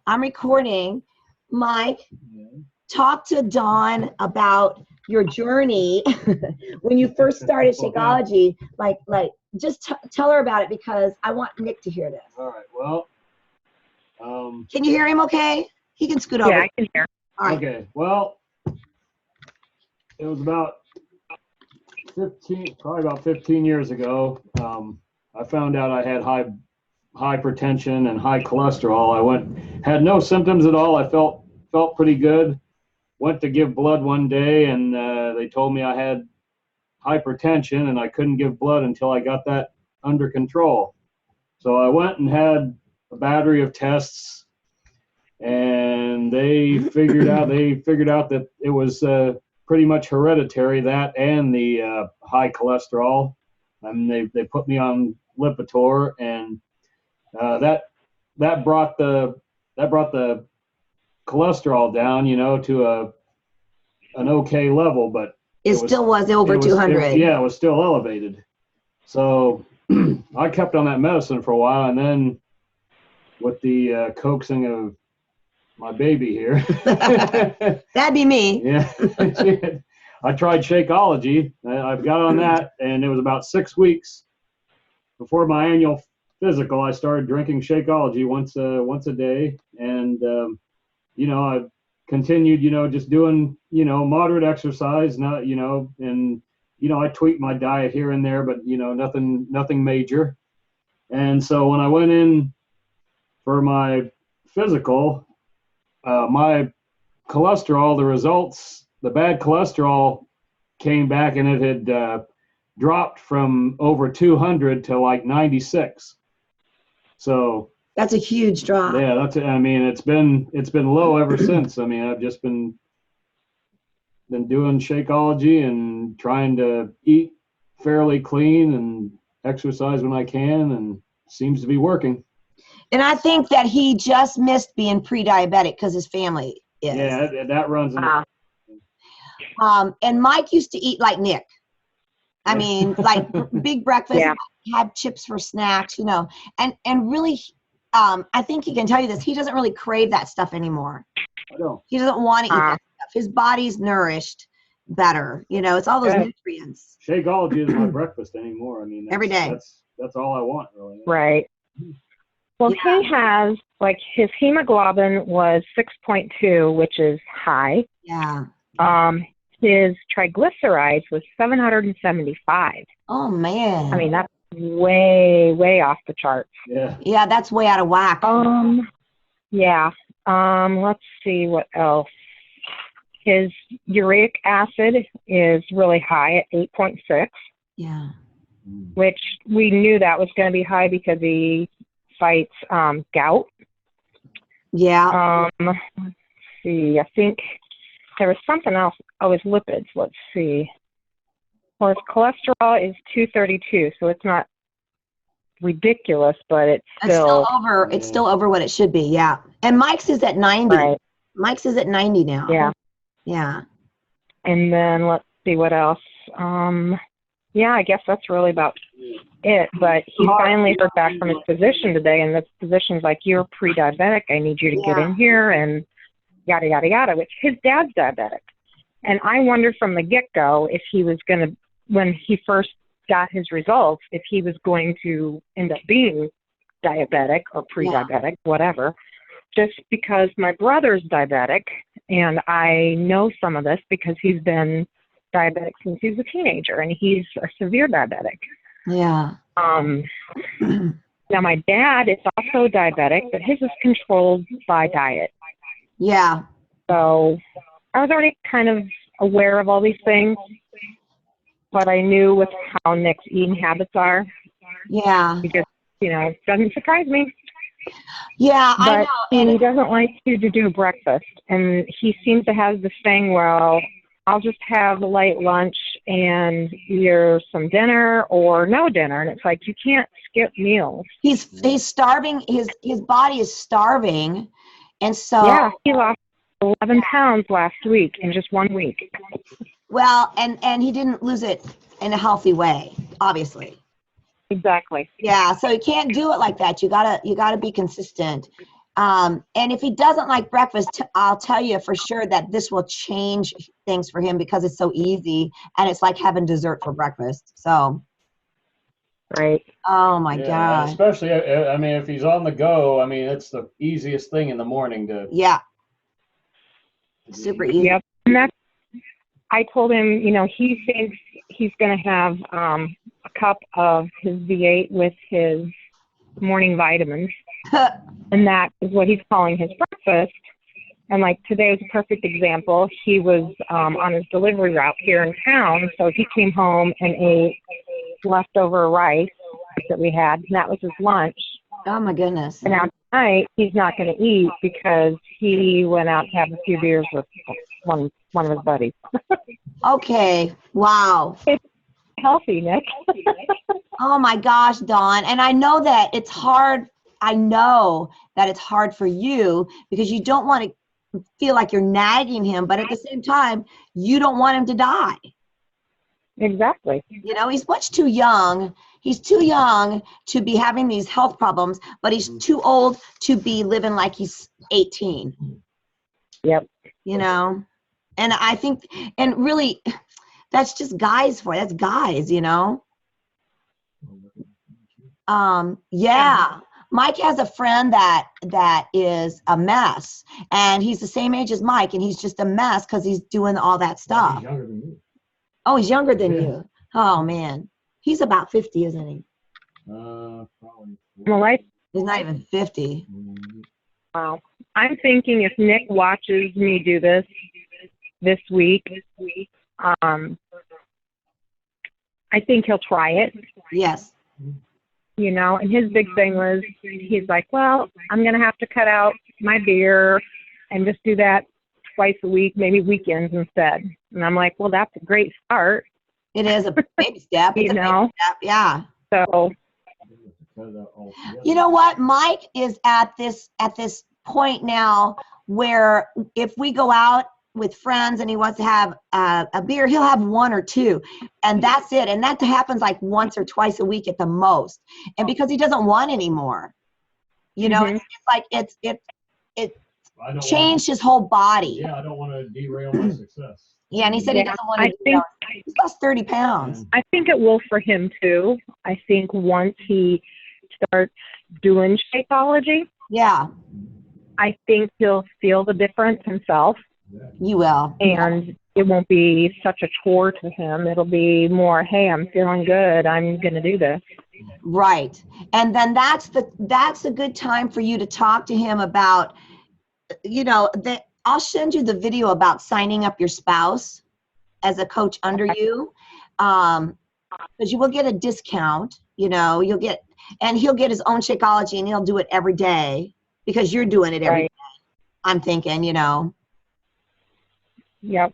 I'm recording. Mike, talk to Dawn about your journey when you first started Shakeology. Like, just tell her about it because I want Nick to hear this. All right. Well, can you hear him? Okay, he can scoot over. Yeah, I can hear. All right. Okay. Well, it was about 15 years ago. I found out I had hypertension and high cholesterol. Had no symptoms at all. I felt pretty good. Went to give blood one day, and they told me I had hypertension, and I couldn't give blood until I got that under control. So I went and had a battery of tests, and they figured out that it was pretty much hereditary, that and the high cholesterol. And they put me on Lipitor, and that brought the cholesterol down, to an okay level, but it still was over 200. It was still elevated. So I kept on that medicine for a while, and then with the coaxing of my baby here, that'd be me. Yeah, I tried Shakeology. I've got on that, and it was about 6 weeks before my annual physical. I started drinking Shakeology once a day, and I continued, just doing, moderate exercise, not, and I tweaked my diet here and there, but nothing major. And so when I went in for my physical, my cholesterol, the bad cholesterol came back, and it had dropped from over 200 to like 96. So that's a huge drop. Yeah, it's been low ever since. I've just been doing Shakeology and trying to eat fairly clean and exercise when I can, and seems to be working. And I think that he just missed being pre-diabetic because his family is. Yeah, that runs in and Mike used to eat like Nick. Like big breakfast, have chips for snacks, and really, I think he can tell you this. He doesn't really crave that stuff anymore. I don't. He doesn't want to eat that stuff. His body's nourished better. It's all those nutrients. Shakeology isn't my breakfast anymore. Every day. That's all I want, really. Right. Well, he has, his hemoglobin was 6.2, which is high. Yeah. His triglycerides was 775. Oh, man. That's way, way off the charts. Yeah. Yeah, that's way out of whack. Yeah. Let's see what else. His uric acid is really high at 8.6. Yeah. Which we knew that was going to be high because he fights gout. Yeah. Let's see. I think there was something else. Oh, his lipids. Let's see. Well, his cholesterol is 232, so it's not ridiculous, but it's still over. It's still over what it should be. Yeah. And Mike's is at 90. Right. Mike's is at 90 now. Yeah. Yeah. And then let's see what else. Yeah, I guess that's really about it. But he finally heard back from his physician today, and the physician's like, "You're pre-diabetic. I need you to get in here," and yada, yada, yada, which his dad's diabetic. And I wondered from the get-go if he was going to, when he first got his results, if he was going to end up being diabetic or pre-diabetic, whatever, just because my brother's diabetic, and I know some of this because he's been diabetic since he was a teenager, and he's a severe diabetic. Yeah. Now, my dad is also diabetic, but his is controlled by diet. Yeah. So I was already kind of aware of all these things, but I knew with how Nick's eating habits are. Yeah. He just, doesn't surprise me. Yeah, but I know. He doesn't like to do breakfast, and he seems to have this thing, well, I'll just have a light lunch and either some dinner or no dinner. And it's like, you can't skip meals. He's starving. His body is starving. And so. Yeah, he lost 11 pounds last week in just 1 week. Well, and he didn't lose it in a healthy way, obviously. Exactly. Yeah, so you can't do it like that. You gotta be consistent. And if he doesn't like breakfast, I'll tell you for sure that this will change things for him because it's so easy and it's like having dessert for breakfast. So, Right. oh my Yeah, God. especially, I mean, if he's on the go, I mean, it's the easiest thing in the morning to. Yeah, to super do. easy. Yep. And that's, I told him, you know, he thinks he's going to have a cup of his V8 with his morning vitamins, and that is what he's calling his breakfast. And like today was a perfect example. He was on his delivery route here in town, so he came home and ate leftover rice that we had, and that was his lunch. Oh my goodness. And now tonight he's not going to eat because he went out to have a few beers with one of his buddies. Okay. Wow. Healthy, Nick. Oh my gosh, Dawn. And I know that it's hard. I know that it's hard for you because you don't want to feel like you're nagging him, but at the same time, you don't want him to die. Exactly. You know, he's much too young. He's too young to be having these health problems, but he's too old to be living like he's 18. Yep. You know? And I think, and really, that's just guys for it. That's guys, you know? Yeah. Mike has a friend that is a mess, and he's the same age as Mike, and he's just a mess because he's doing all that stuff. He's younger than you. Oh, he's younger than you. Oh man, he's about 50, isn't he? Probably. Well, He's not even 50. wow. I'm thinking if Nick watches me do this week, I think he'll try it. Yes. You know, and his big thing was, he's like, well, I'm going to have to cut out my beer and just do that twice a week, maybe weekends instead. And I'm like, well, that's a great start. It is a baby step. It's You a baby know? step. Yeah. So, You know what? Mike is at this point now where if we go out with friends and he wants to have a beer, he'll have one or two, and that's it. And that happens like once or twice a week at the most. And because he doesn't want any more, you know, it's like it changed his whole body. Yeah, I don't want to derail my success. Yeah, and he said he doesn't want to do that. He's lost 30 pounds. I think it will for him too. I think once he starts doing Shakeology, Yeah, I think he'll feel the difference himself. you will. And it won't be such a chore to him. It'll be more, hey, I'm feeling good. I'm going to do this. Right. And then that's a good time for you to talk to him about, you know, I'll send you the video about signing up your spouse as a coach under you. Because you will get a discount, you know, and he'll get his own Shakeology and he'll do it every day because you're doing it every day. I'm thinking, you know. Yep.